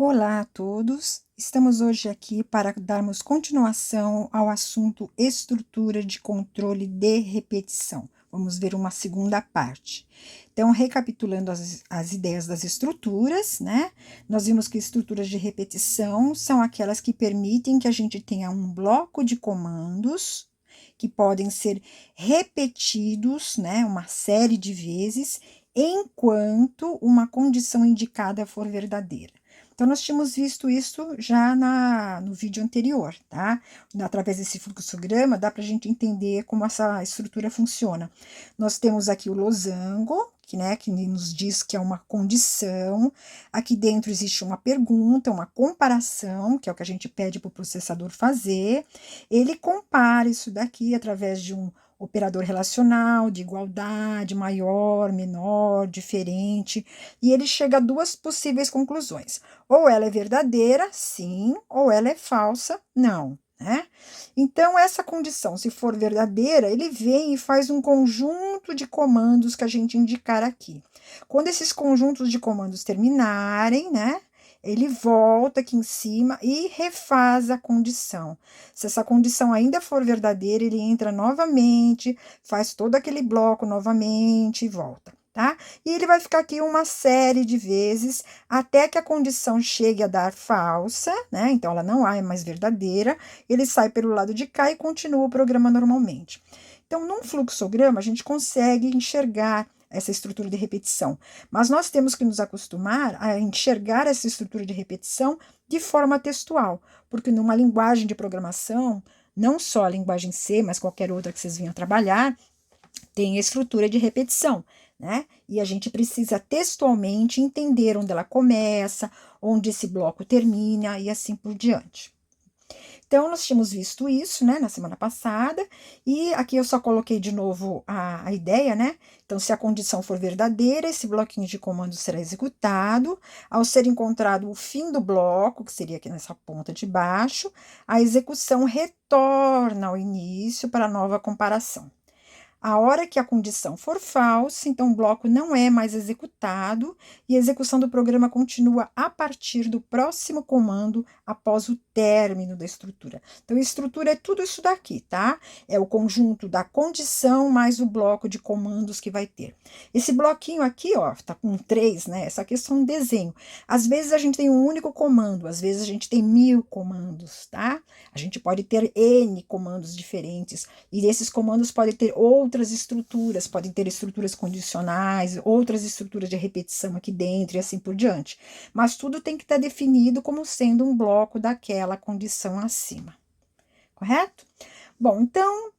Olá a todos! Estamos hoje aqui para darmos continuação ao assunto estrutura de controle de repetição. Vamos ver uma segunda parte. Então, recapitulando as ideias das estruturas, né? Nós vimos que estruturas de repetição são aquelas que permitem que a gente tenha um bloco de comandos que podem ser repetidos, né? Uma série de vezes, enquanto uma condição indicada for verdadeira. Então, nós tínhamos visto isso já no vídeo anterior, tá? Através desse fluxograma, dá para a gente entender como essa estrutura funciona. Nós temos aqui o losango, que nos diz que é uma condição. Aqui dentro existe uma pergunta, uma comparação, que é o que a gente pede para o processador fazer. Ele compara isso daqui através de um operador relacional, de igualdade, maior, menor, diferente, e ele chega a duas possíveis conclusões. Ou ela é verdadeira, sim, ou ela é falsa, não, né? Então, essa condição, se for verdadeira, ele vem e faz um conjunto de comandos que a gente indicar aqui. Quando esses conjuntos de comandos terminarem, né? Ele volta aqui em cima e refaz a condição. Se essa condição ainda for verdadeira, ele entra novamente, faz todo aquele bloco novamente e volta, tá? E ele vai ficar aqui uma série de vezes até que a condição chegue a dar falsa, né? Então ela não é mais verdadeira, ele sai pelo lado de cá e continua o programa normalmente. Então, num fluxograma, a gente consegue enxergar essa estrutura de repetição, mas nós temos que nos acostumar a enxergar essa estrutura de repetição de forma textual, porque numa linguagem de programação, não só a linguagem C, mas qualquer outra que vocês venham trabalhar, tem a estrutura de repetição, né? E a gente precisa textualmente entender onde ela começa, onde esse bloco termina e assim por diante. Então, nós tínhamos visto isso, né, na semana passada, e aqui eu só coloquei de novo a ideia, né? Então, se a condição for verdadeira, esse bloquinho de comando será executado. Ao ser encontrado o fim do bloco, que seria aqui nessa ponta de baixo, a execução retorna ao início para a nova comparação. A hora que a condição for falsa, então o bloco não é mais executado e a execução do programa continua a partir do próximo comando após o término da estrutura. Então, a estrutura é tudo isso daqui, tá? É o conjunto da condição mais o bloco de comandos que vai ter. Esse bloquinho aqui, ó, tá com 3, né? Essa aqui é só um desenho. Às vezes a gente tem um único comando, às vezes a gente tem 1000 comandos, tá? A gente pode ter N comandos diferentes e esses comandos podem ter outras estruturas, podem ter estruturas condicionais, outras estruturas de repetição aqui dentro e assim por diante. Mas tudo tem que estar definido como sendo um bloco daquela condição acima. Correto? Bom, então,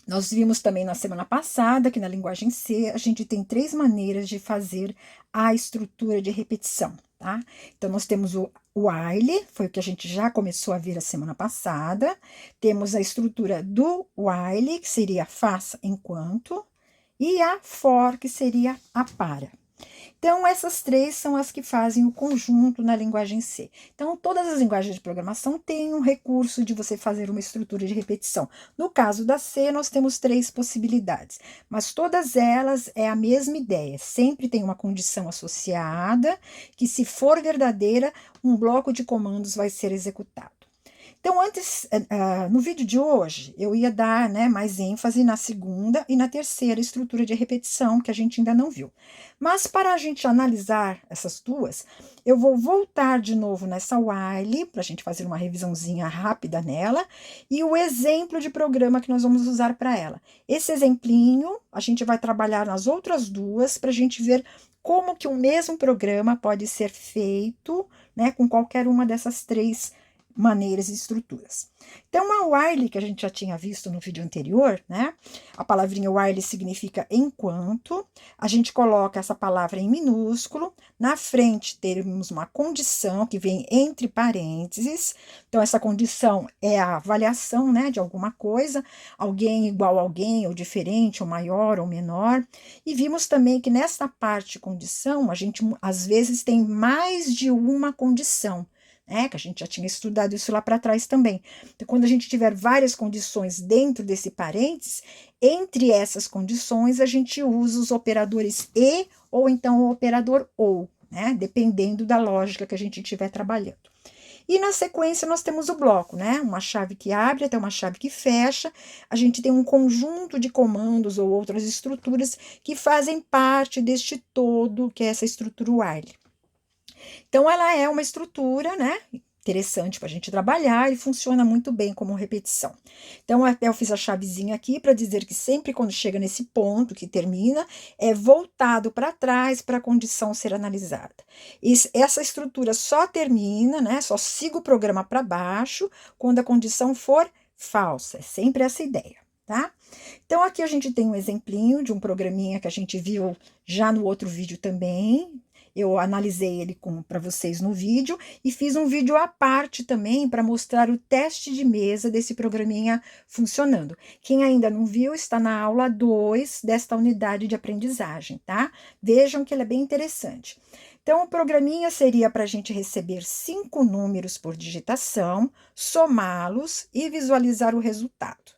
nós vimos também na semana passada que na linguagem C a gente tem 3 maneiras de fazer a estrutura de repetição, tá? Então, nós temos o while, foi o que a gente já começou a ver a semana passada. Temos a estrutura do while, que seria faça enquanto, e a for, que seria a para. Então, essas 3 são as que fazem o conjunto na linguagem C. Então, todas as linguagens de programação têm um recurso de você fazer uma estrutura de repetição. No caso da C, nós temos 3 possibilidades, mas todas elas é a mesma ideia. Sempre tem uma condição associada, que se for verdadeira, um bloco de comandos vai ser executado. Então, no vídeo de hoje, eu ia dar, né, mais ênfase na segunda e na terceira estrutura de repetição, que a gente ainda não viu. Mas, para a gente analisar essas duas, eu vou voltar de novo nessa while, para a gente fazer uma revisãozinha rápida nela, e o exemplo de programa que nós vamos usar para ela. Esse exemplinho, a gente vai trabalhar nas outras duas, para a gente ver como que o mesmo programa pode ser feito, né, com qualquer uma dessas 3 maneiras e estruturas. Então, a while, que a gente já tinha visto no vídeo anterior, né? A palavrinha while significa enquanto. A gente coloca essa palavra em minúsculo. Na frente, temos uma condição que vem entre parênteses. Então, essa condição é a avaliação, né, de alguma coisa. Alguém igual a alguém, ou diferente, ou maior, ou menor. E vimos também que nessa parte condição, a gente, às vezes, tem mais de uma condição, né, que a gente já tinha estudado isso lá para trás também. Então, quando a gente tiver várias condições dentro desse parênteses, entre essas condições, a gente usa os operadores e ou então o operador ou, né? Dependendo da lógica que a gente estiver trabalhando. E na sequência nós temos o bloco, né? Uma chave que abre até uma chave que fecha. A gente tem um conjunto de comandos ou outras estruturas que fazem parte deste todo, que é essa estrutura while. Então, ela é uma estrutura, né? Interessante para a gente trabalhar e funciona muito bem como repetição. Então, até eu fiz a chavezinha aqui para dizer que sempre quando chega nesse ponto que termina, é voltado para trás para a condição ser analisada. Essa estrutura só termina, né? Só siga o programa para baixo quando a condição for falsa. É sempre essa ideia, tá? Então, aqui a gente tem um exemplinho de um programinha que a gente viu já no outro vídeo também. Eu analisei ele para vocês no vídeo e fiz um vídeo à parte também para mostrar o teste de mesa desse programinha funcionando. Quem ainda não viu, está na aula 2 desta unidade de aprendizagem, tá? Vejam que ele é bem interessante. Então, o programinha seria para a gente receber 5 números por digitação, somá-los e visualizar o resultado.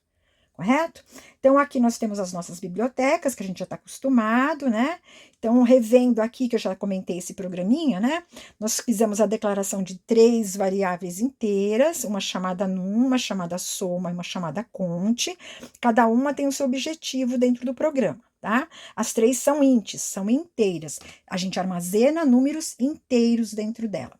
Correto? Então, aqui nós temos as nossas bibliotecas, que a gente já está acostumado, né? Então, revendo aqui, que eu já comentei esse programinha, né? Nós fizemos a declaração de 3 variáveis inteiras, uma chamada num, uma chamada soma e uma chamada conte. Cada uma tem o seu objetivo dentro do programa, tá? As 3 são ints, são inteiras. A gente armazena números inteiros dentro dela.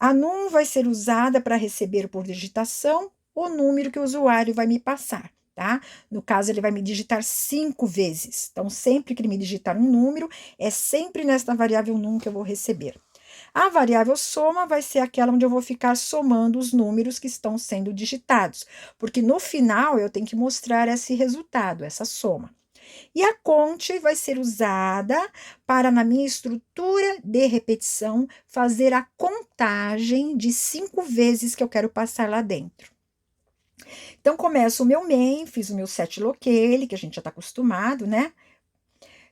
A num vai ser usada para receber por digitação o número que o usuário vai me passar. Tá? No caso, ele vai me digitar 5 vezes. Então, sempre que ele me digitar um número, é sempre nesta variável num que eu vou receber. A variável soma vai ser aquela onde eu vou ficar somando os números que estão sendo digitados, porque no final eu tenho que mostrar esse resultado, essa soma. E a conte vai ser usada para, na minha estrutura de repetição, fazer a contagem de 5 vezes que eu quero passar lá dentro. Então, começo o meu main, fiz o meu set locale, que a gente já está acostumado, né?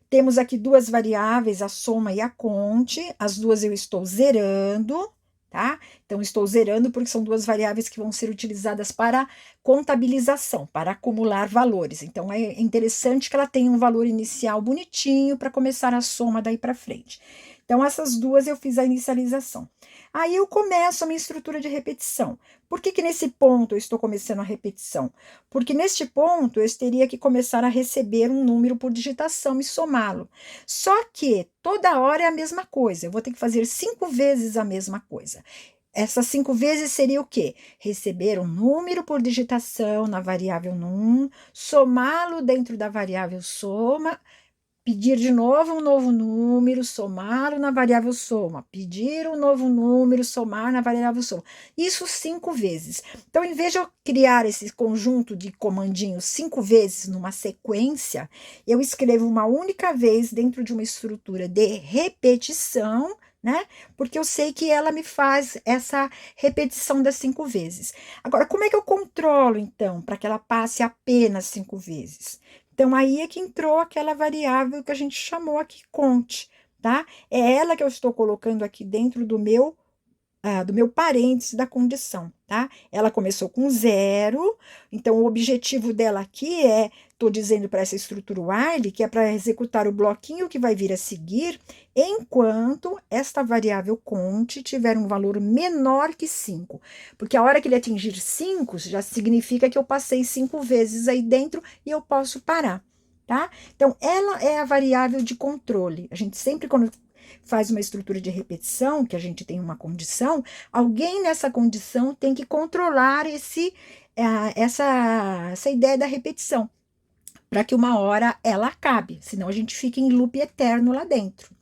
Temos aqui 2 variáveis, a soma e a conte. As duas eu estou zerando, tá? Então, estou zerando porque são 2 variáveis que vão ser utilizadas para contabilização, para acumular valores. Então, é interessante que ela tenha um valor inicial bonitinho para começar a soma daí para frente. Então, essas duas eu fiz a inicialização. Aí eu começo a minha estrutura de repetição. Por que nesse ponto eu estou começando a repetição? Porque neste ponto eu teria que começar a receber um número por digitação e somá-lo. Só que toda hora é a mesma coisa. Eu vou ter que fazer 5 vezes a mesma coisa. Essas 5 vezes seria o quê? Receber um número por digitação na variável num, somá-lo dentro da variável soma, pedir de novo um novo número, somá-lo na variável soma, pedir um novo número, somar na variável soma. Isso 5 vezes. Então, em vez de eu criar esse conjunto de comandinhos 5 vezes numa sequência, eu escrevo uma única vez dentro de uma estrutura de repetição, né? Porque eu sei que ela me faz essa repetição das 5 vezes. Agora, como é que eu controlo, então, para que ela passe apenas 5 vezes? Então, aí é que entrou aquela variável que a gente chamou aqui conte, tá? É ela que eu estou colocando aqui dentro do meu parênteses da condição, tá? Ela começou com 0, então o objetivo dela aqui estou dizendo para essa estrutura while, que é para executar o bloquinho que vai vir a seguir, enquanto esta variável conte tiver um valor menor que 5. Porque a hora que ele atingir 5, já significa que eu passei 5 vezes aí dentro e eu posso parar, tá? Então, ela é a variável de controle. A gente sempre, quando faz uma estrutura de repetição, que a gente tem uma condição, alguém nessa condição tem que controlar essa ideia da repetição, para que uma hora ela acabe, senão a gente fica em loop eterno lá dentro.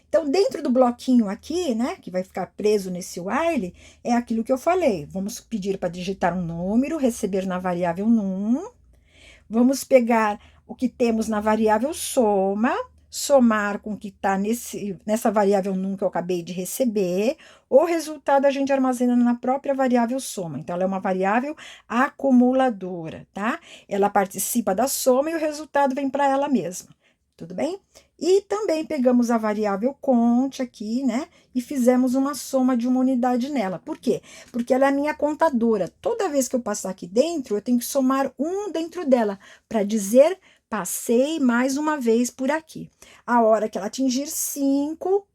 Então, dentro do bloquinho aqui, né, que vai ficar preso nesse while, é aquilo que eu falei. Vamos pedir para digitar um número, receber na variável num. Vamos pegar o que temos na variável soma, somar com o que está nessa variável num que eu acabei de receber, o resultado a gente armazena na própria variável soma. Então, ela é uma variável acumuladora, tá? Ela participa da soma e o resultado vem para ela mesma, tudo bem? E também pegamos a variável conte aqui, né? E fizemos uma soma de uma unidade nela. Por quê? Porque ela é a minha contadora. Toda vez que eu passar aqui dentro, eu tenho que somar um dentro dela, para dizer Passei mais uma vez por aqui. A hora que ela atingir 5,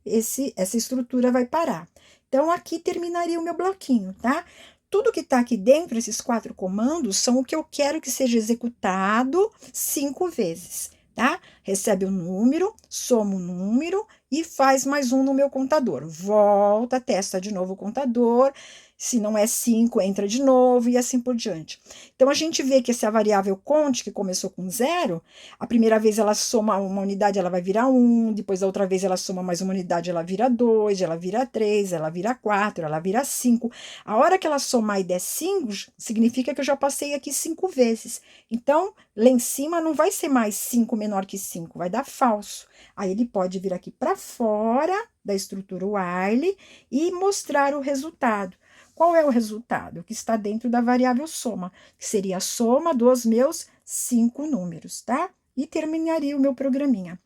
essa estrutura vai parar. Então, aqui terminaria o meu bloquinho, tá? Tudo que está aqui dentro, esses 4 comandos, são o que eu quero que seja executado 5 vezes, tá? Recebe o número, soma o número e faz mais um no meu contador. Volta, testa de novo o contador. Se não é 5, entra de novo e assim por diante. Então, a gente vê que essa variável conte, que começou com 0, a primeira vez ela soma uma unidade, ela vai virar 1, depois a outra vez ela soma mais uma unidade, ela vira 2, ela vira 3, ela vira 4, ela vira 5. A hora que ela somar e der 5, significa que eu já passei aqui 5 vezes. Então, lá em cima não vai ser mais 5 menor que 5, vai dar falso. Aí ele pode vir aqui para fora da estrutura while e mostrar o resultado. Qual é o resultado? Que está dentro da variável soma, que seria a soma dos meus 5 números, tá? E terminaria o meu programinha.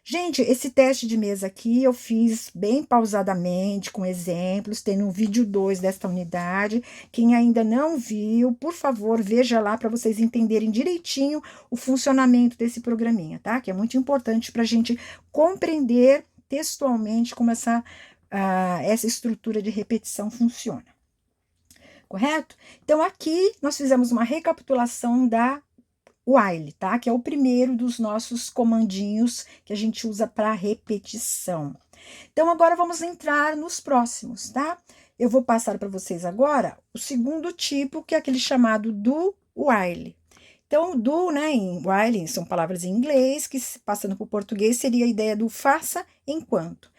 Gente, esse teste de mesa aqui eu fiz bem pausadamente, com exemplos, tem no vídeo 2 desta unidade. Quem ainda não viu, por favor, veja lá para vocês entenderem direitinho o funcionamento desse programinha, tá? Que é muito importante para a gente compreender textualmente como essa estrutura de repetição funciona. Correto? Então, aqui nós fizemos uma recapitulação da while, tá? Que é o primeiro dos nossos comandinhos que a gente usa para repetição. Então, agora vamos entrar nos próximos, tá? Eu vou passar para vocês agora o segundo tipo, que é aquele chamado do while. Então, do, né, em while, são palavras em inglês, que passando para o português seria a ideia do faça enquanto.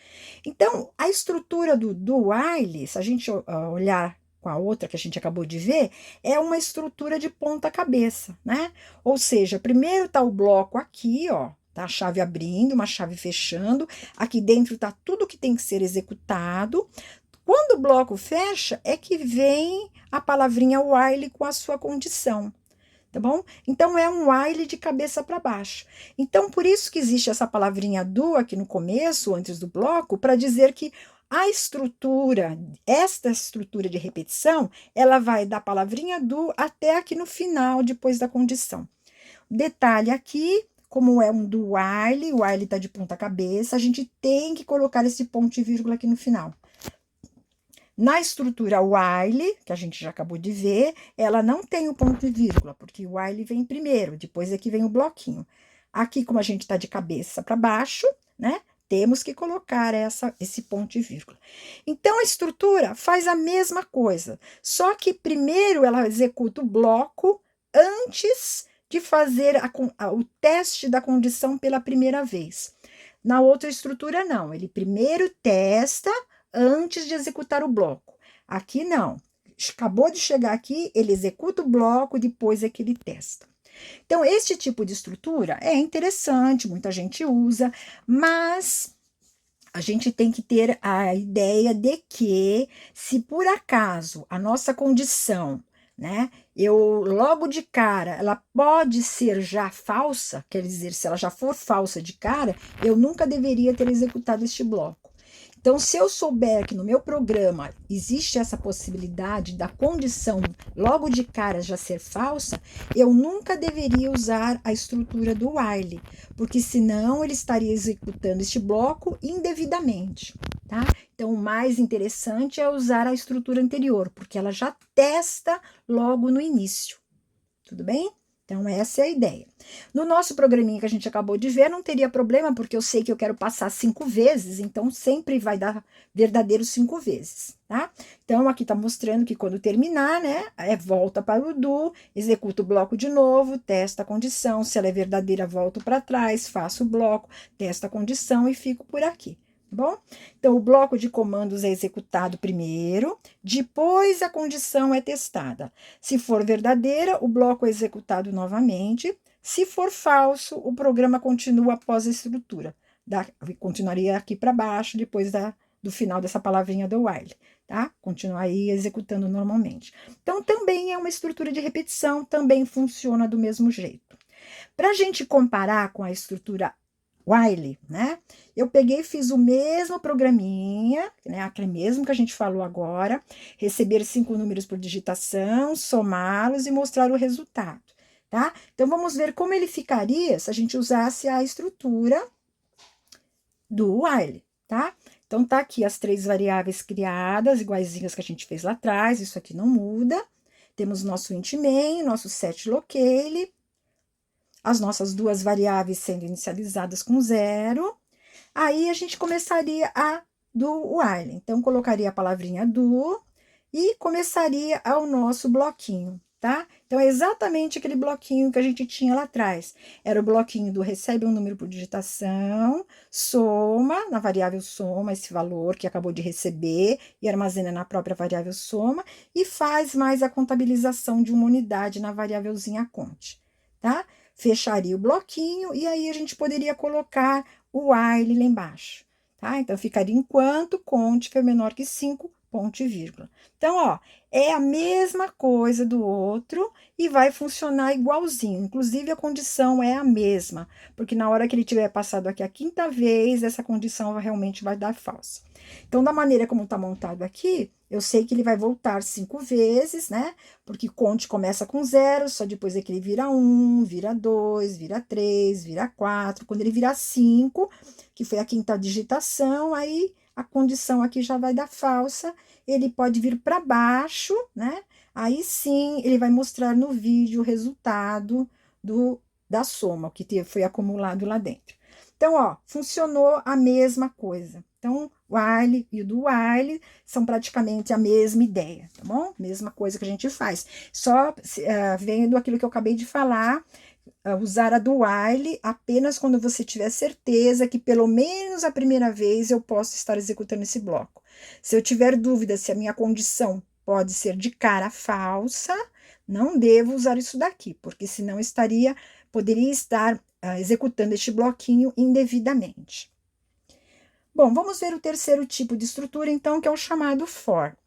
Então, a estrutura do while, se a gente olhar com a outra que a gente acabou de ver, é uma estrutura de ponta cabeça, né? Ou seja, primeiro tá o bloco aqui, ó, tá a chave abrindo, uma chave fechando, aqui dentro tá tudo que tem que ser executado. Quando o bloco fecha, é que vem a palavrinha while com a sua condição. Tá bom? Então, é um while de cabeça para baixo. Então, por isso que existe essa palavrinha do aqui no começo, antes do bloco, para dizer que a estrutura, esta estrutura de repetição, ela vai da palavrinha do até aqui no final, depois da condição. Detalhe aqui, como é um do while, o while está de ponta cabeça, a gente tem que colocar esse ponto e vírgula aqui no final. Na estrutura while, que a gente já acabou de ver, ela não tem o ponto e vírgula, porque o while vem primeiro, depois é que vem o bloquinho. Aqui, como a gente está de cabeça para baixo, né? Temos que colocar esse ponto e vírgula. Então, a estrutura faz a mesma coisa, só que primeiro ela executa o bloco antes de fazer o teste da condição pela primeira vez. Na outra estrutura, não. Ele primeiro testa antes de executar o bloco. Aqui, não. Acabou de chegar aqui, ele executa o bloco, depois é que ele testa. Então, este tipo de estrutura é interessante, muita gente usa, mas a gente tem que ter a ideia de que, se por acaso a nossa condição, né, logo de cara, ela pode ser já falsa, quer dizer, se ela já for falsa de cara, eu nunca deveria ter executado este bloco. Então, se eu souber que no meu programa existe essa possibilidade da condição logo de cara já ser falsa, eu nunca deveria usar a estrutura do while, porque senão ele estaria executando este bloco indevidamente, tá? Então, o mais interessante é usar a estrutura anterior, porque ela já testa logo no início. Tudo bem? Então, essa é a ideia. No nosso programinha que a gente acabou de ver, não teria problema, porque eu sei que eu quero passar 5 vezes, então sempre vai dar verdadeiro 5 vezes, tá? Então, aqui tá mostrando que quando terminar, né, volta para o do, executa o bloco de novo, testa a condição, se ela é verdadeira, volto para trás, faço o bloco, testa a condição e fico por aqui. Bom, então o bloco de comandos é executado primeiro, depois a condição é testada. Se for verdadeira, o bloco é executado novamente. Se for falso, o programa continua após a estrutura. Continuaria aqui para baixo, depois do final dessa palavrinha do while, tá? Continuaria executando normalmente. Então, também é uma estrutura de repetição, também funciona do mesmo jeito. Para a gente comparar com a estrutura while, né? Eu peguei e fiz o mesmo programinha, né? Aquele mesmo que a gente falou agora, receber 5 números por digitação, somá-los e mostrar o resultado, tá? Então, vamos ver como ele ficaria se a gente usasse a estrutura do while, tá? Então, tá aqui as 3 variáveis criadas, iguaizinhas que a gente fez lá atrás, isso aqui não muda. Temos nosso int main, nosso set locale, as nossas 2 variáveis sendo inicializadas com 0. Aí, a gente começaria a do while. Então, colocaria a palavrinha do e começaria o nosso bloquinho, tá? Então, é exatamente aquele bloquinho que a gente tinha lá atrás. Era o bloquinho do recebe um número por digitação, soma, na variável soma, esse valor que acabou de receber, e armazena na própria variável soma, e faz mais a contabilização de uma unidade na variávelzinha cont, tá? Fecharia o bloquinho, e aí a gente poderia colocar o while lá embaixo, tá? Então, ficaria enquanto cont for menor que 5, ponto e vírgula. Então, ó, é a mesma coisa do outro e vai funcionar igualzinho. Inclusive, a condição é a mesma, porque na hora que ele tiver passado aqui a 5ª vez, essa condição realmente vai dar falsa. Então, da maneira como está montado aqui, eu sei que ele vai voltar 5 vezes, né? Porque cont começa com 0, só depois é que ele vira 1, vira 2, vira 3, vira 4. Quando ele virar 5, que foi a 5ª digitação, aí a condição aqui já vai dar falsa, ele pode vir para baixo, né? Aí sim, ele vai mostrar no vídeo o resultado da soma, o que foi acumulado lá dentro. Então, ó, funcionou a mesma coisa. Então, o while e o do while são praticamente a mesma ideia, tá bom? Mesma coisa que a gente faz. Só vendo aquilo que eu acabei de falar, usar a do while apenas quando você tiver certeza que pelo menos a primeira vez eu posso estar executando esse bloco. Se eu tiver dúvida se a minha condição pode ser de cara falsa, não devo usar isso daqui, porque senão poderia estar executando este bloquinho indevidamente. Bom, vamos ver o terceiro tipo de estrutura, então, que é o chamado for.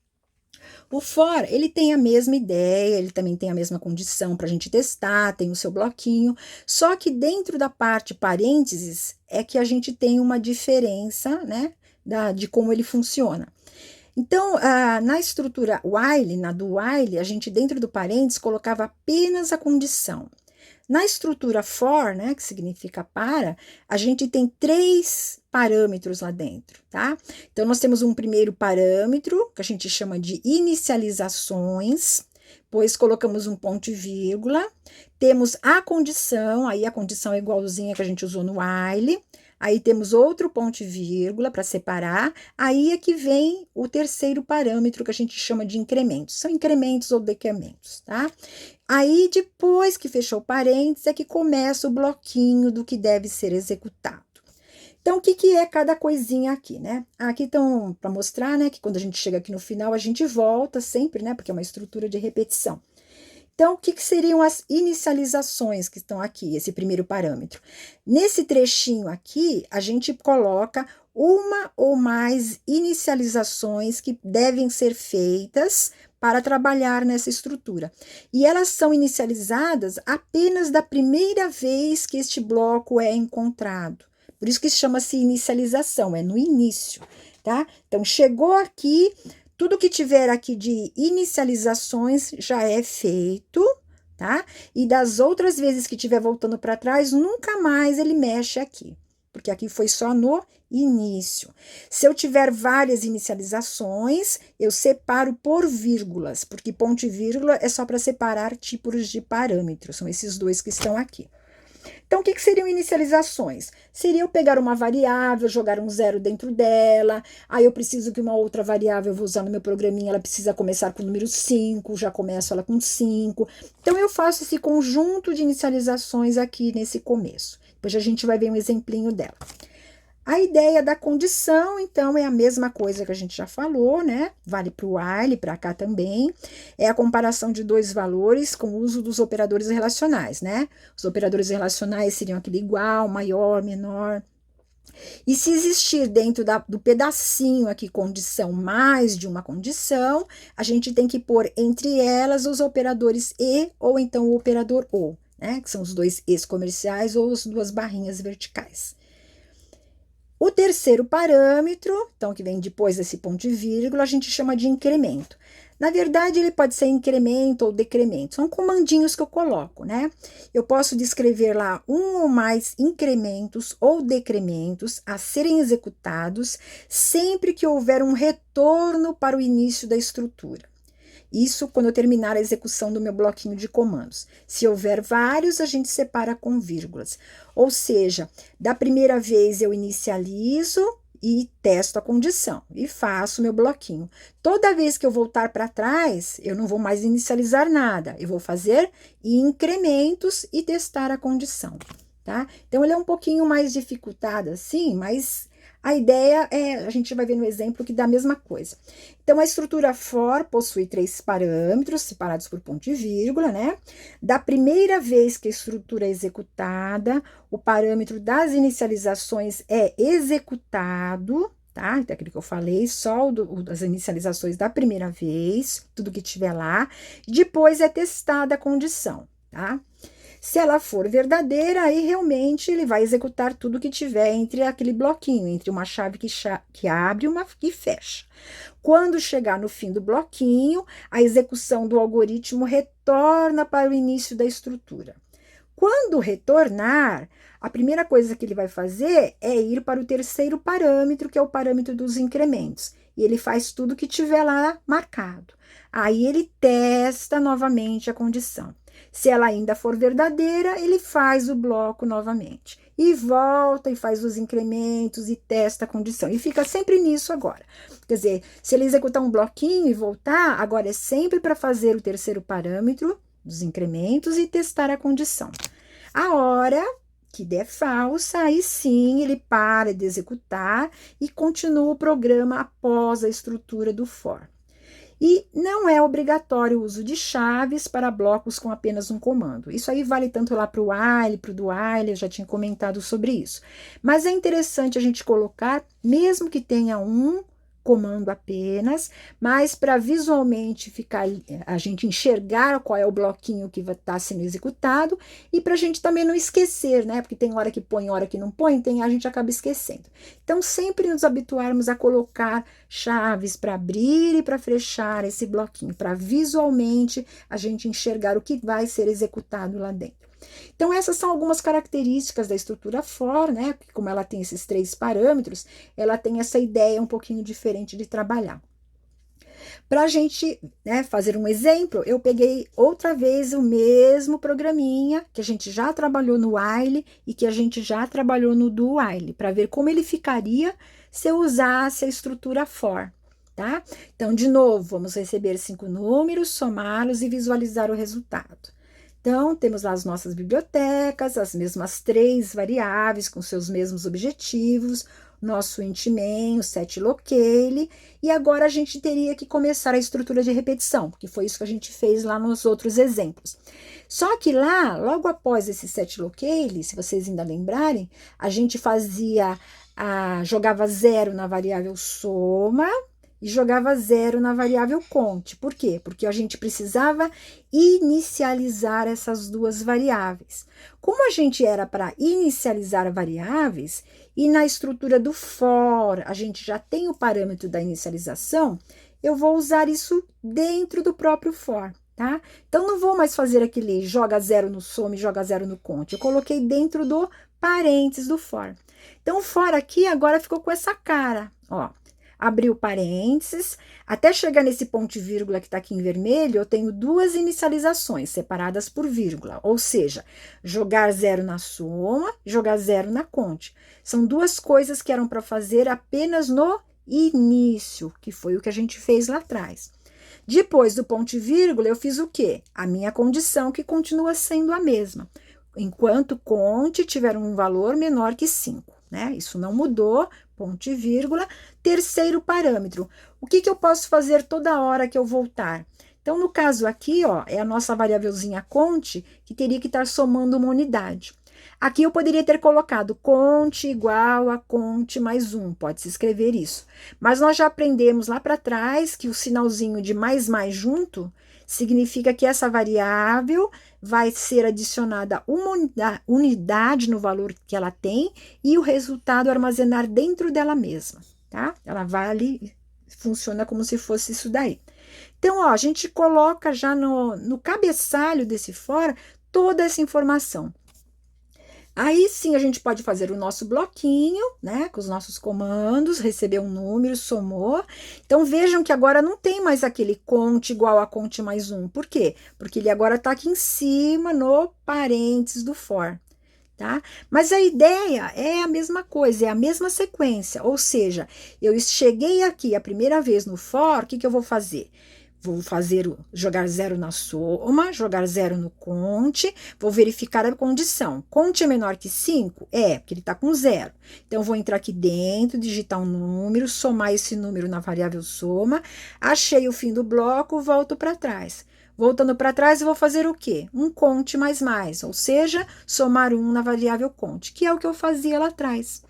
O for, ele tem a mesma ideia, ele também tem a mesma condição para a gente testar, tem o seu bloquinho, só que dentro da parte parênteses é que a gente tem uma diferença, né, de como ele funciona. Então, na estrutura while, na do while, a gente dentro do parênteses colocava apenas a condição. Na estrutura for, né, que significa para, a gente tem 3 parâmetros lá dentro, tá? Então, nós temos um primeiro parâmetro, que a gente chama de inicializações, depois colocamos um ponto e vírgula, temos a condição, aí a condição é igualzinha que a gente usou no while, aí temos outro ponto e vírgula para separar, aí é que vem o terceiro parâmetro que a gente chama de incrementos, são incrementos ou decrementos, tá? Aí, depois que fechou o parênteses, é que começa o bloquinho do que deve ser executado. Então, o que é cada coisinha aqui, né? Aqui estão para mostrar, né, que quando a gente chega aqui no final, a gente volta sempre, né, porque é uma estrutura de repetição. Então, o que seriam as inicializações que estão aqui, esse primeiro parâmetro? Nesse trechinho aqui, a gente coloca uma ou mais inicializações que devem ser feitas para trabalhar nessa estrutura. E elas são inicializadas apenas da primeira vez que este bloco é encontrado. Por isso que chama-se inicialização, é no início, tá? Então, chegou aqui, tudo que tiver aqui de inicializações já é feito, tá? E das outras vezes que estiver voltando para trás, nunca mais ele mexe aqui, porque aqui foi só no início. Se eu tiver várias inicializações, eu separo por vírgulas, porque ponto e vírgula é só para separar tipos de parâmetros, são esses dois que estão aqui. Então, o que seriam inicializações? Seria eu pegar uma variável, jogar um 0 dentro dela, aí eu preciso que uma outra variável, eu vou usar no meu programinha, ela precisa começar com o número 5, já começo ela com 5. Então, eu faço esse conjunto de inicializações aqui nesse começo. Depois a gente vai ver um exemplinho dela. A ideia da condição, então, é a mesma coisa que a gente já falou, né? Vale para o while, para cá também. É a comparação de 2 valores com o uso dos operadores relacionais, né? Os operadores relacionais seriam aquele igual, maior, menor. E se existir dentro do pedacinho aqui condição mais de uma condição, a gente tem que pôr entre elas os operadores e ou então o operador ou, né? Que são os 2 es comerciais ou as 2 barrinhas verticais. O terceiro parâmetro, então, que vem depois desse ponto e vírgula, a gente chama de incremento. Na verdade, ele pode ser incremento ou decremento. São comandinhos que eu coloco, né? Eu posso descrever lá um ou mais incrementos ou decrementos a serem executados sempre que houver um retorno para o início da estrutura. Isso quando eu terminar a execução do meu bloquinho de comandos. Se houver vários, a gente separa com vírgulas. Ou seja, da primeira vez eu inicializo e testo a condição e faço meu bloquinho. Toda vez que eu voltar para trás, eu não vou mais inicializar nada, eu vou fazer incrementos e testar a condição, tá? Então, ele é um pouquinho mais dificultado assim, mas a ideia é, a gente vai ver no exemplo que dá a mesma coisa. Então, a estrutura for possui 3 parâmetros, separados por ponto e vírgula, né? Da primeira vez que a estrutura é executada, o parâmetro das inicializações é executado, tá? Então, aquilo que eu falei, só das inicializações da primeira vez, tudo que tiver lá. Depois é testada a condição, tá? Se ela for verdadeira, aí realmente ele vai executar tudo que tiver entre aquele bloquinho, entre uma chave que abre e uma que fecha. Quando chegar no fim do bloquinho, a execução do algoritmo retorna para o início da estrutura. Quando retornar, a primeira coisa que ele vai fazer é ir para o terceiro parâmetro, que é o parâmetro dos incrementos. E ele faz tudo que tiver lá marcado. Aí ele testa novamente a condição. Se ela ainda for verdadeira, ele faz o bloco novamente. E volta e faz os incrementos e testa a condição. E fica sempre nisso agora. Quer dizer, se ele executar um bloquinho e voltar, agora é sempre para fazer o terceiro parâmetro dos incrementos e testar a condição. A hora que der falsa, aí sim ele para de executar e continua o programa após a estrutura do for. E não é obrigatório o uso de chaves para blocos com apenas um comando. Isso aí vale tanto lá para o while, para o do while, eu já tinha comentado sobre isso. Mas é interessante a gente colocar, mesmo que tenha um comando apenas, mas para visualmente ficar, a gente enxergar qual é o bloquinho que vai estar sendo executado e para a gente também não esquecer, né? Porque tem hora que põe, hora que não põe, a gente acaba esquecendo. Então, sempre nos habituarmos a colocar chaves para abrir e para fechar esse bloquinho, para visualmente a gente enxergar o que vai ser executado lá dentro. Então, essas são algumas características da estrutura for, né? Como ela tem esses 3 parâmetros, ela tem essa ideia um pouquinho diferente de trabalhar. Para a gente, né, fazer um exemplo, eu peguei outra vez o mesmo programinha que a gente já trabalhou no while e que a gente já trabalhou no do while, para ver como ele ficaria se eu usasse a estrutura for. Tá? Então, de novo, vamos receber 5 números, somá-los e visualizar o resultado. Então, temos lá as nossas bibliotecas, as mesmas 3 variáveis com seus mesmos objetivos, nosso int main, o set locale, e agora a gente teria que começar a estrutura de repetição, que foi isso que a gente fez lá nos outros exemplos. Só que lá, logo após esse set locale, se vocês ainda lembrarem, a gente jogava 0 na variável soma, e jogava 0 na variável count. Por quê? Porque a gente precisava inicializar essas duas variáveis. Como a gente era para inicializar variáveis, e na estrutura do for a gente já tem o parâmetro da inicialização, eu vou usar isso dentro do próprio for. Tá? Então, não vou mais fazer aquele joga 0 no soma e joga 0 no count. Eu coloquei dentro do parênteses do for. Então, o for aqui agora ficou com essa cara, ó. Abriu parênteses, até chegar nesse ponto e vírgula que está aqui em vermelho, eu tenho 2 inicializações separadas por vírgula, ou seja, jogar 0 na soma, jogar 0 na conte. São 2 coisas que eram para fazer apenas no início, que foi o que a gente fez lá atrás. Depois do ponto e vírgula, eu fiz o quê? A minha condição, que continua sendo a mesma, enquanto conte tiver um valor menor que 5. Né? Isso não mudou, ponto e vírgula. Terceiro parâmetro, o que eu posso fazer toda hora que eu voltar? Então, no caso aqui, ó, é a nossa variávelzinha conte, que teria que estar somando uma unidade. Aqui eu poderia ter colocado conte igual a conte mais 1, pode-se escrever isso. Mas nós já aprendemos lá para trás que o sinalzinho de mais junto significa que essa variável vai ser adicionada uma unidade no valor que ela tem e o resultado armazenar dentro dela mesma, tá? Ela vai ali, funciona como se fosse isso daí. Então, ó, a gente coloca já no cabeçalho desse for toda essa informação. Aí sim a gente pode fazer o nosso bloquinho, né, com os nossos comandos, receber um número, somou. Então vejam que agora não tem mais aquele conte igual a conte mais um. Por quê? Porque ele agora está aqui em cima no parênteses do for. Tá? Mas a ideia é a mesma coisa, é a mesma sequência, ou seja, eu cheguei aqui a primeira vez no for, o que que eu vou fazer? Vou jogar zero na soma, jogar zero no conte, vou verificar a condição. Conte é menor que 5? É, porque ele está com zero. Então, vou entrar aqui dentro, digitar um número, somar esse número na variável soma, achei o fim do bloco, volto para trás. Voltando para trás, eu vou fazer o quê? Um conte mais, ou seja, somar 1 na variável conte, que é o que eu fazia lá atrás.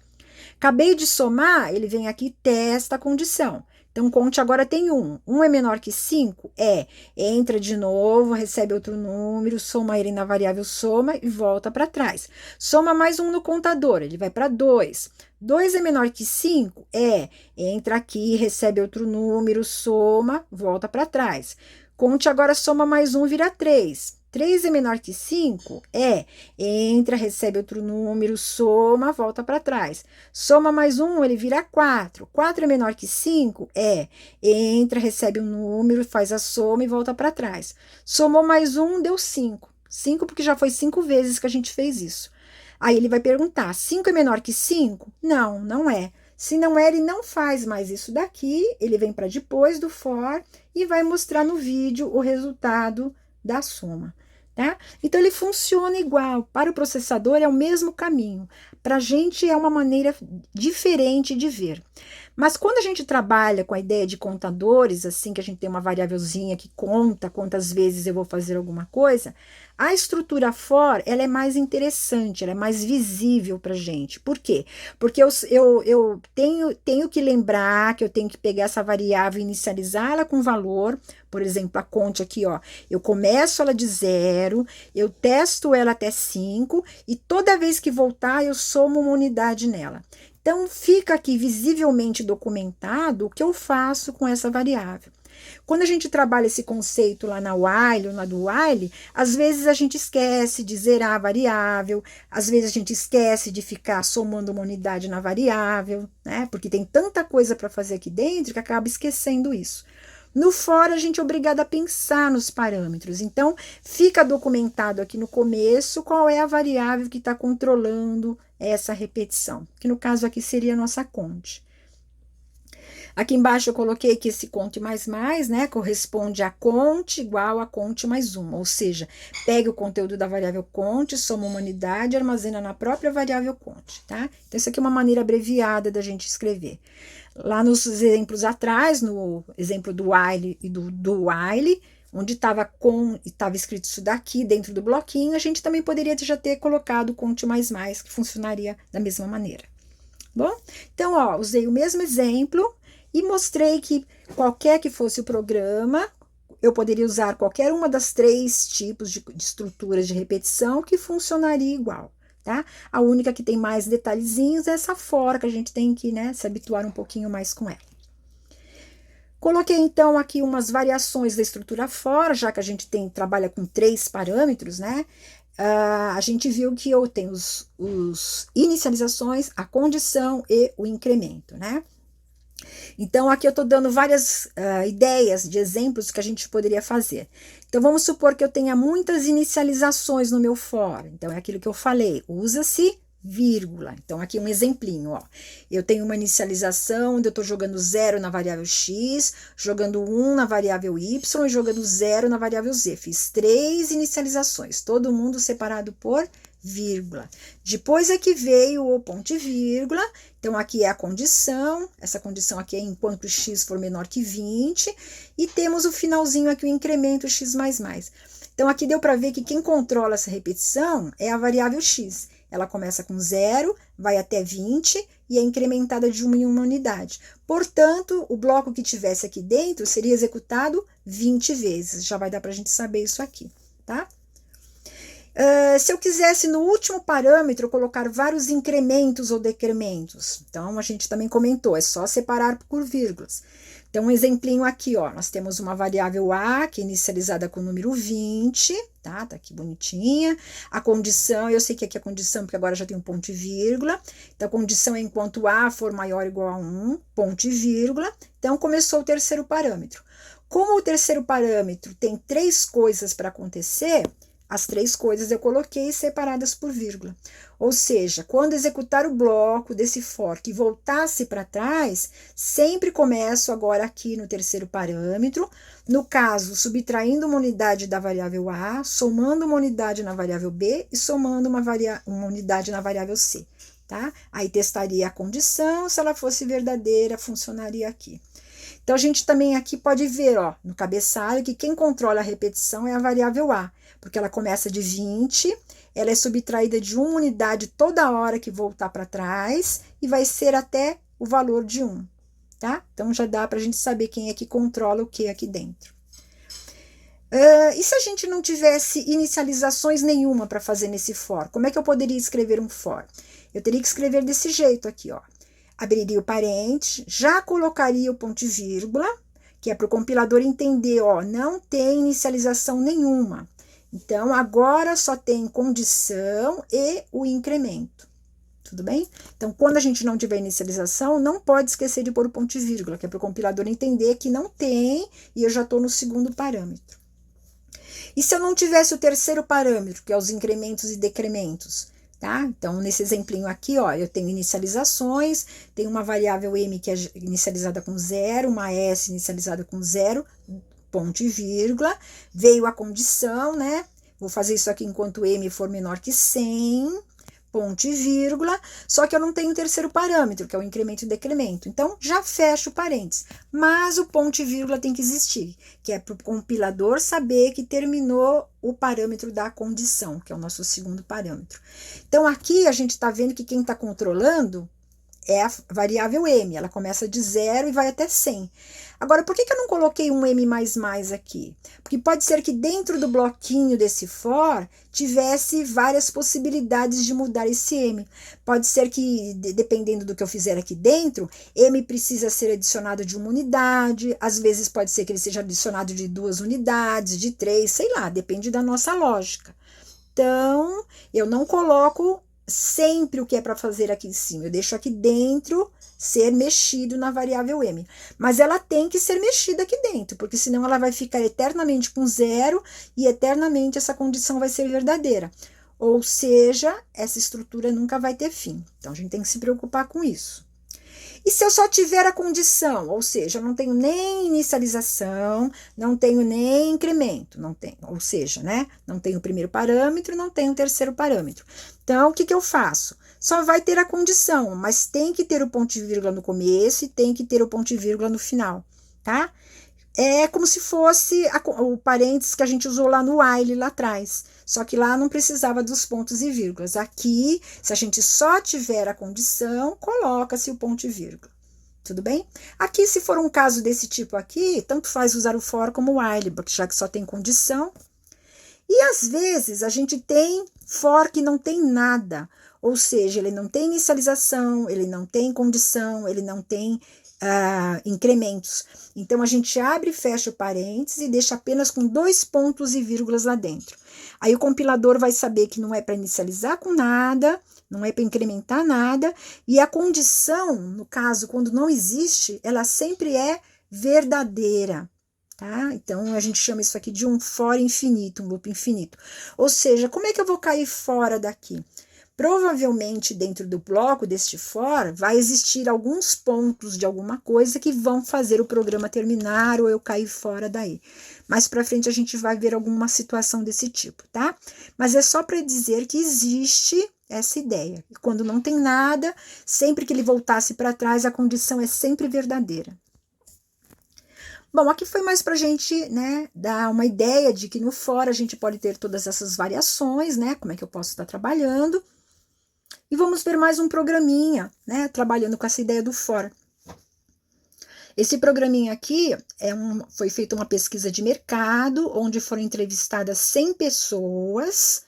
Acabei de somar, ele vem aqui e testa a condição. Então, conte agora tem 1. 1 é menor que 5? É. Entra de novo, recebe outro número, soma ele na variável soma e volta para trás. Soma mais 1 no contador, ele vai para 2. 2 é menor que 5? É. Entra aqui, recebe outro número, soma, volta para trás. Conte agora, soma mais 1, vira 3. 3 é menor que 5? É. Entra, recebe outro número, soma, volta para trás. Soma mais 1, ele vira 4. 4 é menor que 5? É. Entra, recebe um número, faz a soma e volta para trás. Somou mais 1, deu 5. 5 porque já foi 5 vezes que a gente fez isso. Aí ele vai perguntar, 5 é menor que 5? Não, não é. Se não é, ele não faz mais isso daqui, ele vem para depois do for e vai mostrar no vídeo o resultado da soma. Tá? Então, ele funciona igual. Para o processador, é o mesmo caminho. Para a gente, é uma maneira diferente de ver. Mas quando a gente trabalha com a ideia de contadores, assim, que a gente tem uma variávelzinha que conta quantas vezes eu vou fazer alguma coisa, a estrutura for, ela é mais interessante, ela é mais visível para a gente. Por quê? Porque eu tenho que lembrar que eu tenho que pegar essa variável e inicializá-la com valor. Por exemplo, a conte aqui, ó, eu começo ela de 0, eu testo ela até 5 e toda vez que voltar eu somo uma unidade nela. Então, fica aqui visivelmente documentado o que eu faço com essa variável. Quando a gente trabalha esse conceito lá na while ou na do while, às vezes a gente esquece de zerar a variável, às vezes a gente esquece de ficar somando uma unidade na variável, né? Porque tem tanta coisa para fazer aqui dentro que acaba esquecendo isso. No for, a gente é obrigado a pensar nos parâmetros. Então, fica documentado aqui no começo qual é a variável que está controlando essa repetição, que no caso aqui seria a nossa conte. Aqui embaixo eu coloquei que esse conte mais, né, corresponde a conte igual a conte mais 1, ou seja, pegue o conteúdo da variável conte, soma uma unidade e armazena na própria variável conte, tá? Então, isso aqui é uma maneira abreviada da gente escrever. Lá nos exemplos atrás, no exemplo do while e do while, onde estava escrito isso daqui dentro do bloquinho, a gente também poderia já ter colocado conte mais, que funcionaria da mesma maneira. Bom, então, ó, usei o mesmo exemplo e mostrei que qualquer que fosse o programa, eu poderia usar qualquer uma das 3 tipos de estruturas de repetição que funcionaria igual, tá? A única que tem mais detalhezinhos é essa for, que a gente tem que, né, se habituar um pouquinho mais com ela. Coloquei, então, aqui umas variações da estrutura for, já que a gente trabalha com 3 parâmetros, né? A gente viu que eu tenho os inicializações, a condição e o incremento, né? Então, aqui eu estou dando várias ideias de exemplos que a gente poderia fazer. Então, vamos supor que eu tenha muitas inicializações no meu for. Então, é aquilo que eu falei, usa-se vírgula. Então, aqui um exemplinho, ó. Eu tenho uma inicialização onde eu estou jogando 0 na variável x, jogando 1 na variável y e jogando 0 na variável z. Fiz 3 inicializações, todo mundo separado por vírgula. Depois é que veio o ponto e vírgula. Então, aqui é a condição. Essa condição aqui é enquanto x for menor que 20. E temos o finalzinho aqui, o incremento x mais. Então, aqui deu para ver que quem controla essa repetição é a variável x. Ela começa com 0, vai até 20 e é incrementada de 1 em 1 unidade. Portanto, o bloco que tivesse aqui dentro seria executado 20 vezes. Já vai dar para a gente saber isso aqui, tá? Se eu quisesse, no último parâmetro, colocar vários incrementos ou decrementos, então a gente também comentou, é só separar por vírgulas. Então, um exemplinho aqui, ó, nós temos uma variável A, que é inicializada com o número 20, tá? Tá aqui bonitinha. A condição, eu sei que aqui é a condição, porque agora já tem um ponto e vírgula. Então, a condição é enquanto A for maior ou igual a 1, ponto e vírgula. Então, começou o terceiro parâmetro. Como o terceiro parâmetro tem 3 coisas para acontecer, as 3 coisas eu coloquei separadas por vírgula. Ou seja, quando executar o bloco desse for que voltasse para trás, sempre começo agora aqui no terceiro parâmetro, no caso, subtraindo uma unidade da variável A, somando uma unidade na variável B e somando uma unidade na variável C, tá? Aí testaria a condição, se ela fosse verdadeira, funcionaria aqui. Então, a gente também aqui pode ver, ó, no cabeçalho, que quem controla a repetição é a variável A, porque ela começa de 20, ela é subtraída de 1 unidade toda hora que voltar para trás e vai ser até o valor de 1, tá? Então, já dá para a gente saber quem é que controla o que aqui dentro. E se a gente não tivesse inicializações nenhuma para fazer nesse for, como é que eu poderia escrever um for? Eu teria que escrever desse jeito aqui, ó. Abriria o parênteses, já colocaria o ponto e vírgula, que é para o compilador entender, ó, não tem inicialização nenhuma. Então, agora só tem condição e o incremento. Tudo bem? Então, quando a gente não tiver inicialização, não pode esquecer de pôr o ponto e vírgula, que é para o compilador entender que não tem e eu já estou no segundo parâmetro. E se eu não tivesse o terceiro parâmetro, que é os incrementos e decrementos? Tá? Então, nesse exemplinho aqui, ó, eu tenho inicializações, tenho uma variável m que é inicializada com 0, uma s inicializada com 0, ponto e vírgula, veio a condição, né? Vou fazer isso aqui enquanto m for menor que 100, ponto e vírgula, só que eu não tenho o terceiro parâmetro, que é o incremento e decremento. Então, já fecho o parênteses. Mas o ponto e vírgula tem que existir, que é para o compilador saber que terminou o parâmetro da condição, que é o nosso segundo parâmetro. Então, aqui a gente está vendo que quem está controlando é a variável m, ela começa de 0 e vai até 100. Agora, por que eu não coloquei um m++ aqui? Porque pode ser que dentro do bloquinho desse for tivesse várias possibilidades de mudar esse m. Pode ser que, dependendo do que eu fizer aqui dentro, m precisa ser adicionado de 1 unidade, às vezes pode ser que ele seja adicionado de 2 unidades, de 3, sei lá, depende da nossa lógica. Então, eu não coloco sempre o que é para fazer aqui em cima, eu deixo aqui dentro ser mexido na variável m, mas ela tem que ser mexida aqui dentro, porque senão ela vai ficar eternamente com 0 e eternamente essa condição vai ser verdadeira, ou seja, essa estrutura nunca vai ter fim, então a gente tem que se preocupar com isso. E se eu só tiver a condição, ou seja, eu não tenho nem inicialização, não tenho nem incremento, não tenho, ou seja, né, não tenho o primeiro parâmetro, não tenho o terceiro parâmetro. Então, o que eu faço? Só vai ter a condição, mas tem que ter o ponto e vírgula no começo e tem que ter o ponto e vírgula no final, tá? É como se fosse o parênteses que a gente usou lá no while, lá atrás. Só que lá não precisava dos pontos e vírgulas. Aqui, se a gente só tiver a condição, coloca-se o ponto e vírgula. Tudo bem? Aqui, se for um caso desse tipo aqui, tanto faz usar o for como o while, porque já que só tem condição. E às vezes a gente tem for que não tem nada. Ou seja, ele não tem inicialização, ele não tem condição, ele não tem incrementos. Então, a gente abre e fecha o parênteses e deixa apenas com 2 pontos e vírgulas lá dentro. Aí o compilador vai saber que não é para inicializar com nada, não é para incrementar nada, e a condição, no caso, quando não existe, ela sempre é verdadeira. Tá? Então, a gente chama isso aqui de um for infinito, um loop infinito. Ou seja, como é que eu vou cair fora daqui? Provavelmente, dentro do bloco deste for, vai existir alguns pontos de alguma coisa que vão fazer o programa terminar ou eu cair fora daí. Mais para frente a gente vai ver alguma situação desse tipo, tá? Mas é só para dizer que existe essa ideia. E quando não tem nada, sempre que ele voltasse para trás, a condição é sempre verdadeira. Bom, aqui foi mais para a gente, né, dar uma ideia de que no for a gente pode ter todas essas variações, né? Como é que eu posso estar trabalhando. E vamos ver mais um programinha, né, trabalhando com essa ideia do for. Esse programinha aqui foi feita uma pesquisa de mercado, onde foram entrevistadas 100 pessoas,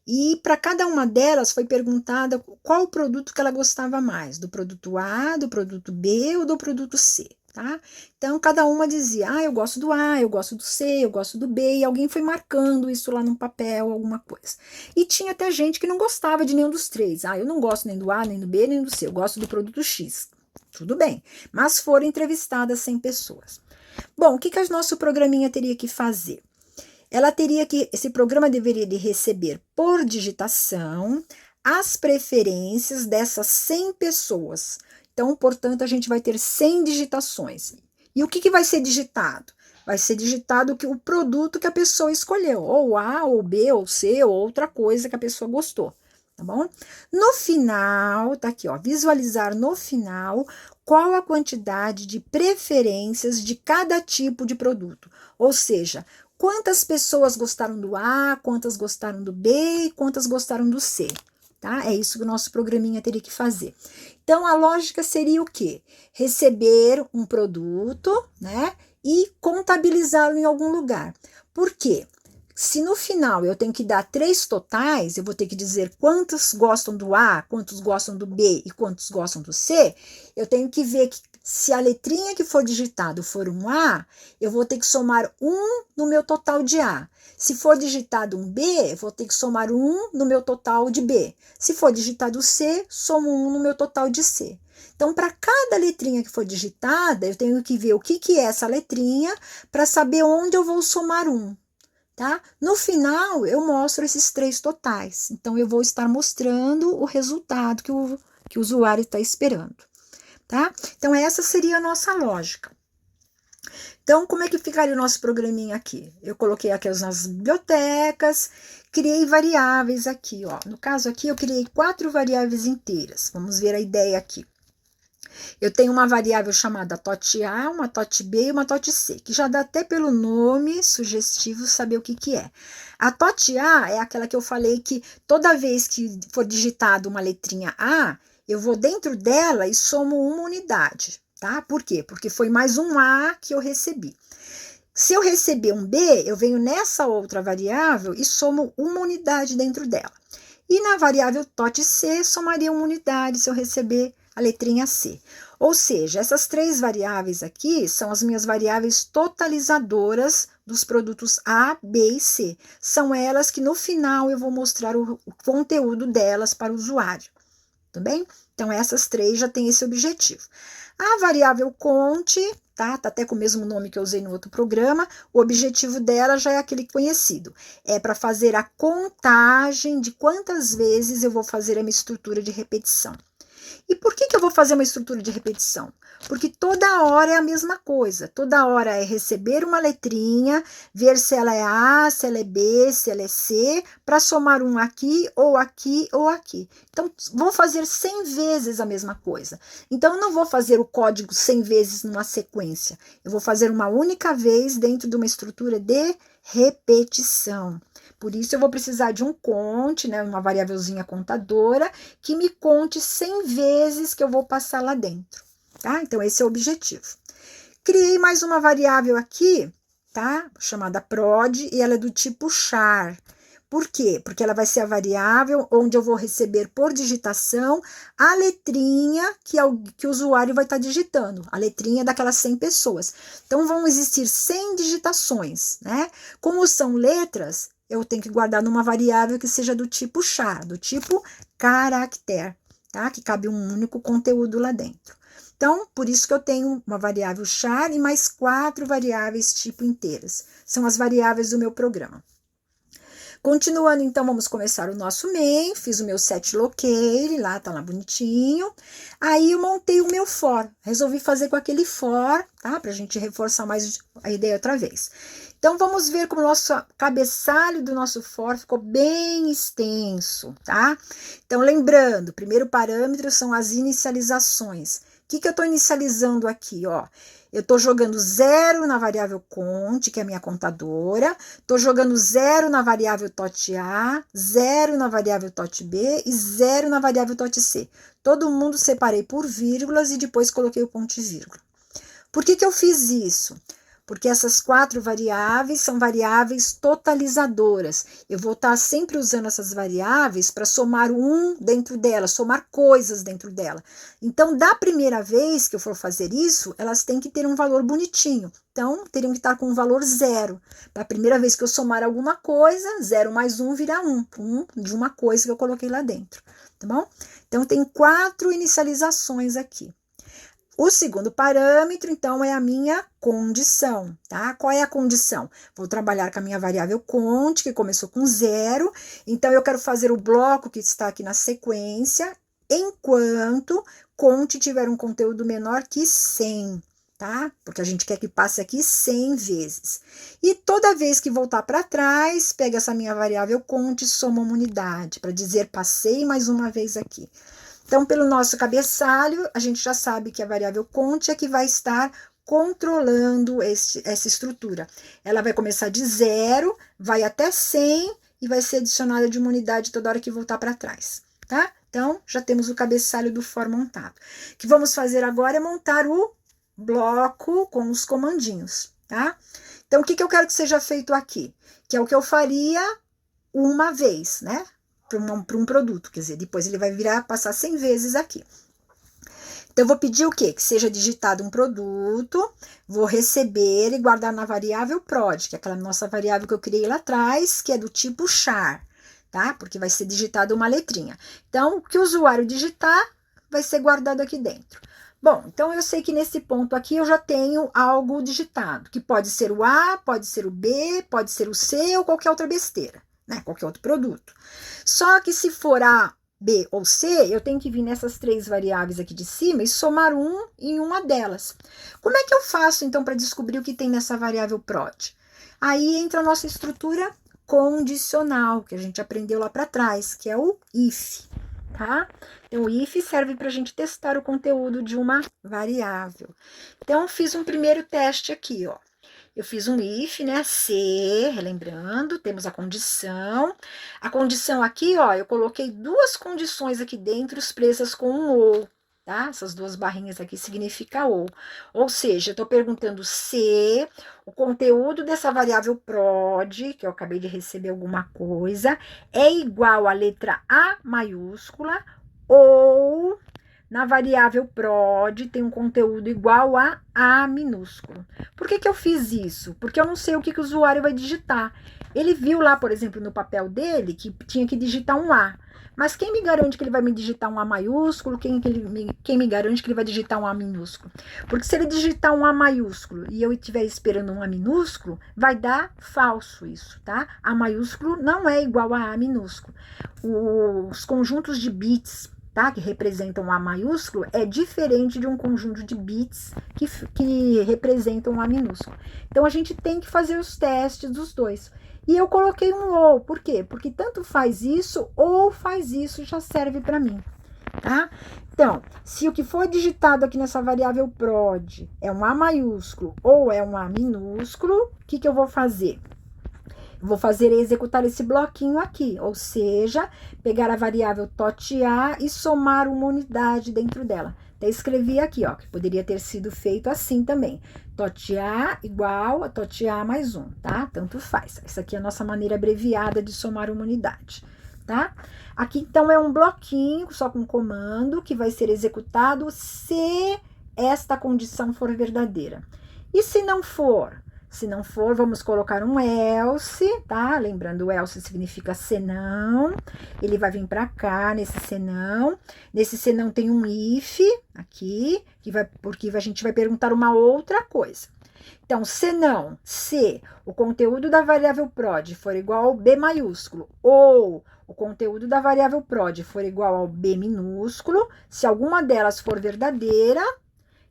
e para cada uma delas foi perguntada qual o produto que ela gostava mais, do produto A, do produto B ou do produto C. tá? Então, cada uma dizia, eu gosto do A, eu gosto do C, eu gosto do B, e alguém foi marcando isso lá num papel, alguma coisa. E tinha até gente que não gostava de nenhum dos três. Eu não gosto nem do A, nem do B, nem do C, eu gosto do produto X. Tudo bem, mas foram entrevistadas 100 pessoas. Bom, o que o nosso programinha teria que fazer? Esse programa deveria de receber por digitação as preferências dessas 100 pessoas. Então, portanto, a gente vai ter 100 digitações. E o que vai ser digitado? Vai ser digitado o produto que a pessoa escolheu, ou A, ou B, ou C, ou outra coisa que a pessoa gostou, tá bom? No final, tá aqui, ó, visualizar no final qual a quantidade de preferências de cada tipo de produto. Ou seja, quantas pessoas gostaram do A, quantas gostaram do B e quantas gostaram do C, tá? É isso que o nosso programinha teria que fazer. Então, a lógica seria o quê? Receber um produto, né? E contabilizá-lo em algum lugar. Por quê? Se no final eu tenho que dar 3 totais, eu vou ter que dizer quantos gostam do A, quantos gostam do B e quantos gostam do C, eu tenho que ver que se a letrinha que for digitado for um A, eu vou ter que somar 1 no meu total de A. Se for digitado um B, eu vou ter que somar 1 no meu total de B. Se for digitado C, somo 1 no meu total de C. Então, para cada letrinha que for digitada, eu tenho que ver o que é essa letrinha para saber onde eu vou somar 1. Tá? No final, eu mostro esses 3 totais. Então, eu vou estar mostrando o resultado que o usuário está esperando. Tá? Então, essa seria a nossa lógica. Então, como é que ficaria o nosso programinha aqui? Eu coloquei aqui as nossas bibliotecas, criei variáveis aqui. Ó. No caso aqui, eu criei 4 variáveis inteiras. Vamos ver a ideia aqui. Eu tenho uma variável chamada TOT-A, uma TOT-B e uma TOT-C, que já dá até pelo nome sugestivo saber o que é. A TOT-A é aquela que eu falei que toda vez que for digitado uma letrinha A, eu vou dentro dela e somo uma unidade, tá? Por quê? Porque foi mais um A que eu recebi. Se eu receber um B, eu venho nessa outra variável e somo uma unidade dentro dela. E na variável TOT-C, somaria uma unidade se eu receber a letrinha C. Ou seja, essas 3 variáveis aqui são as minhas variáveis totalizadoras dos produtos A, B e C. São elas que no final eu vou mostrar o conteúdo delas para o usuário. Tudo bem? Então, essas 3 já têm esse objetivo. A variável cont, tá até com o mesmo nome que eu usei no outro programa, o objetivo dela já é aquele conhecido. É para fazer a contagem de quantas vezes eu vou fazer a minha estrutura de repetição. E por que eu vou fazer uma estrutura de repetição? Porque toda hora é a mesma coisa. Toda hora é receber uma letrinha, ver se ela é A, se ela é B, se ela é C, para somar um aqui, ou aqui, ou aqui. Então, vou fazer 100 vezes a mesma coisa. Então, eu não vou fazer o código 100 vezes numa sequência. Eu vou fazer uma única vez dentro de uma estrutura de repetição. Por isso, eu vou precisar de um cont, né, uma variávelzinha contadora, que me conte 100 vezes que eu vou passar lá dentro, tá? Então, esse é o objetivo. Criei mais uma variável aqui, tá? Chamada prod, e ela é do tipo char. Por quê? Porque ela vai ser a variável onde eu vou receber por digitação a letrinha que o usuário vai estar digitando, a letrinha daquelas 100 pessoas. Então, vão existir 100 digitações, né? Como são letras, eu tenho que guardar numa variável que seja do tipo char, do tipo caractere, tá? Que cabe um único conteúdo lá dentro. Então, por isso que eu tenho uma variável char e mais 4 variáveis tipo inteiras. São as variáveis do meu programa. Continuando, então, vamos começar o nosso main. Fiz o meu set locale, lá tá lá bonitinho. Aí eu montei o meu for. Resolvi fazer com aquele for, tá? Pra gente reforçar mais a ideia outra vez. Então, vamos ver como o nosso cabeçalho do nosso for ficou bem extenso, tá? Então, lembrando, o primeiro parâmetro são as inicializações. O que eu estou inicializando aqui, ó? Eu estou jogando 0 na variável cont, que é a minha contadora, estou jogando 0 na variável TOT-A, 0 na variável TOT-B e 0 na variável TOT-C. Todo mundo separei por vírgulas e depois coloquei o ponto e vírgula. Por que eu fiz isso? Porque essas 4 variáveis são variáveis totalizadoras. Eu vou estar sempre usando essas variáveis para somar um dentro dela, somar coisas dentro dela. Então, da primeira vez que eu for fazer isso, elas têm que ter um valor bonitinho. Então, teriam que estar com um valor 0. Da primeira vez que eu somar alguma coisa, 0 mais 1 vira 1. 1 de uma coisa que eu coloquei lá dentro. Tá bom? Então, tem 4 inicializações aqui. O segundo parâmetro, então, é a minha condição, tá? Qual é a condição? Vou trabalhar com a minha variável cont, que começou com 0. Então, eu quero fazer o bloco que está aqui na sequência, enquanto cont tiver um conteúdo menor que 100, tá? Porque a gente quer que passe aqui 100 vezes. E toda vez que voltar para trás, pega essa minha variável cont e soma uma unidade, para dizer passei mais uma vez aqui. Então, pelo nosso cabeçalho, a gente já sabe que a variável cont é que vai estar controlando essa estrutura. Ela vai começar de 0, vai até 100 e vai ser adicionada de uma unidade toda hora que voltar para trás, tá? Então, já temos o cabeçalho do for montado. O que vamos fazer agora é montar o bloco com os comandinhos, tá? Então, o que eu quero que seja feito aqui? Que é o que eu faria uma vez, né? Para um produto, quer dizer, depois ele vai passar 100 vezes aqui. Então, eu vou pedir o quê? Que seja digitado um produto, vou receber e guardar na variável prod, que é aquela nossa variável que eu criei lá atrás, que é do tipo char, tá? Porque vai ser digitada uma letrinha. Então, o que o usuário digitar vai ser guardado aqui dentro. Bom, então eu sei que nesse ponto aqui eu já tenho algo digitado, que pode ser o A, pode ser o B, pode ser o C ou qualquer outra besteira, né? Qualquer outro produto. Só que se for A, B ou C, eu tenho que vir nessas 3 variáveis aqui de cima e somar um em uma delas. Como é que eu faço, então, para descobrir o que tem nessa variável prod? Aí entra a nossa estrutura condicional, que a gente aprendeu lá para trás, que é o if, tá? Então, o if serve para a gente testar o conteúdo de uma variável. Então, fiz um primeiro teste aqui, ó. Eu fiz um if, né, se, relembrando, temos a condição. A condição aqui, ó, eu coloquei 2 condições aqui dentro expressas com um ou, tá? Essas 2 barrinhas aqui significa ou. Ou seja, eu estou perguntando se o conteúdo dessa variável prod, que eu acabei de receber alguma coisa, é igual à letra A maiúscula ou na variável prod tem um conteúdo igual a minúsculo. Por que eu fiz isso? Porque eu não sei o que o usuário vai digitar. Ele viu lá, por exemplo, no papel dele, que tinha que digitar um A. Mas quem me garante que ele vai me digitar um A maiúsculo? Quem me garante que ele vai digitar um A minúsculo? Porque se ele digitar um A maiúsculo e eu estiver esperando um A minúsculo, vai dar falso isso, tá? A maiúsculo não é igual a minúsculo. Os conjuntos de bits, tá, que representam A maiúsculo, é diferente de um conjunto de bits que representam A minúsculo. Então, a gente tem que fazer os testes dos dois. E eu coloquei um ou, por quê? Porque tanto faz isso ou faz isso já serve para mim, tá? Então, se o que for digitado aqui nessa variável prod é um A maiúsculo ou é um A minúsculo, o que eu vou fazer? Vou fazer executar esse bloquinho aqui, ou seja, pegar a variável TOTA e somar uma unidade dentro dela. Até escrevi aqui, ó, que poderia ter sido feito assim também. TOTA igual a TOTA mais 1, tá? Tanto faz. Essa aqui é a nossa maneira abreviada de somar uma unidade, tá? Aqui, então, é um bloquinho só com comando que vai ser executado se esta condição for verdadeira. E se não for? Se não for, vamos colocar um else, tá? Lembrando, o else significa senão. Ele vai vir para cá nesse senão. Nesse senão tem um if aqui, porque a gente vai perguntar uma outra coisa. Então, senão, se o conteúdo da variável prod for igual ao B maiúsculo ou o conteúdo da variável prod for igual ao B minúsculo, se alguma delas for verdadeira,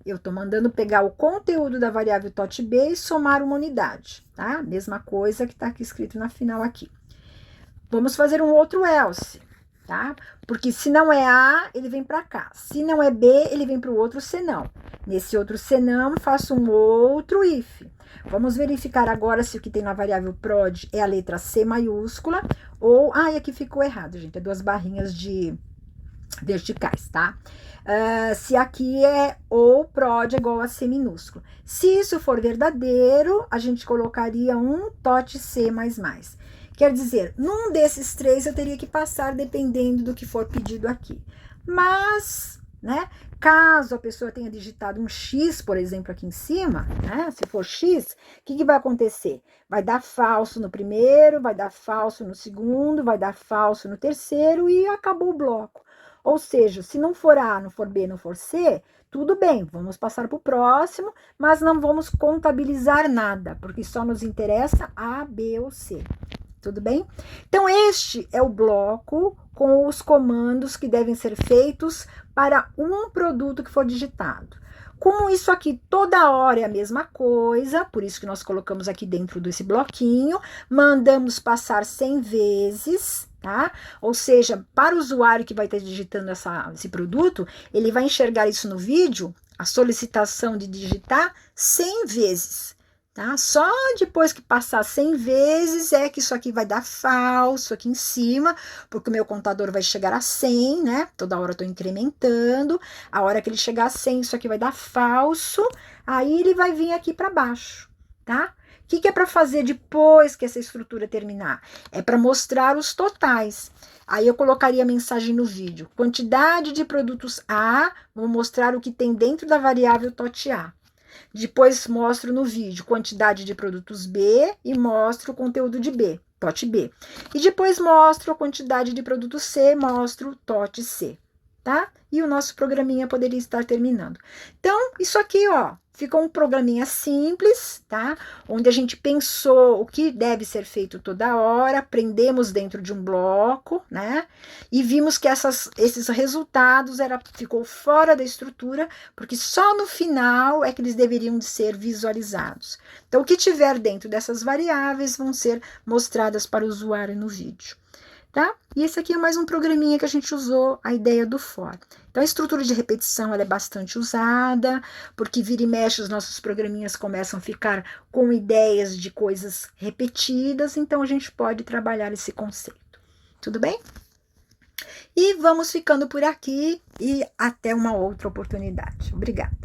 eu estou mandando pegar o conteúdo da variável TOTB e somar uma unidade, tá? Mesma coisa que está aqui escrito na final aqui. Vamos fazer um outro else, tá? Porque se não é A, ele vem para cá. Se não é B, ele vem para o outro senão. Nesse outro senão, faço um outro if. Vamos verificar agora se o que tem na variável prod é a letra C maiúscula ou... Ah, e aqui ficou errado, gente. É 2 barrinhas de verticais, tá? Se aqui é ou prod é igual a C minúsculo. Se isso for verdadeiro, a gente colocaria um TOT C++. Quer dizer, num desses três eu teria que passar dependendo do que for pedido aqui. Mas, né, caso a pessoa tenha digitado um X, por exemplo, aqui em cima, né, se for X, o que vai acontecer? Vai dar falso no primeiro, vai dar falso no segundo, vai dar falso no terceiro e acabou o bloco. Ou seja, se não for A, não for B, não for C, tudo bem, vamos passar para o próximo, mas não vamos contabilizar nada, porque só nos interessa A, B ou C. Tudo bem? Então, este é o bloco com os comandos que devem ser feitos para um produto que for digitado. Como isso aqui toda hora é a mesma coisa, por isso que nós colocamos aqui dentro desse bloquinho, mandamos passar 100 vezes, tá? Ou seja, para o usuário que vai estar digitando esse produto, ele vai enxergar isso no vídeo, a solicitação de digitar 100 vezes. Tá? Só depois que passar 100 vezes é que isso aqui vai dar falso aqui em cima, porque o meu contador vai chegar a 100, né? Toda hora eu tô incrementando. A hora que ele chegar a 100, isso aqui vai dar falso. Aí ele vai vir aqui para baixo, tá? O que é para fazer depois que essa estrutura terminar? É para mostrar os totais. Aí eu colocaria a mensagem no vídeo. Quantidade de produtos A, vou mostrar o que tem dentro da variável TOT-A. Depois mostro no vídeo quantidade de produtos B e mostro o conteúdo de B, TOT B. E depois mostro a quantidade de produtos C, mostro TOT C, tá? E o nosso programinha poderia estar terminando. Então, isso aqui, ó, ficou um programinha simples, tá? Onde a gente pensou o que deve ser feito toda hora, aprendemos dentro de um bloco, né? E vimos que esses resultados ficou fora da estrutura, porque só no final é que eles deveriam ser visualizados. Então, o que tiver dentro dessas variáveis vão ser mostradas para o usuário no vídeo. Tá? E esse aqui é mais um programinha que a gente usou a ideia do for. Então, a estrutura de repetição ela é bastante usada, porque vira e mexe os nossos programinhas começam a ficar com ideias de coisas repetidas, então a gente pode trabalhar esse conceito. Tudo bem? E vamos ficando por aqui e até uma outra oportunidade. Obrigada.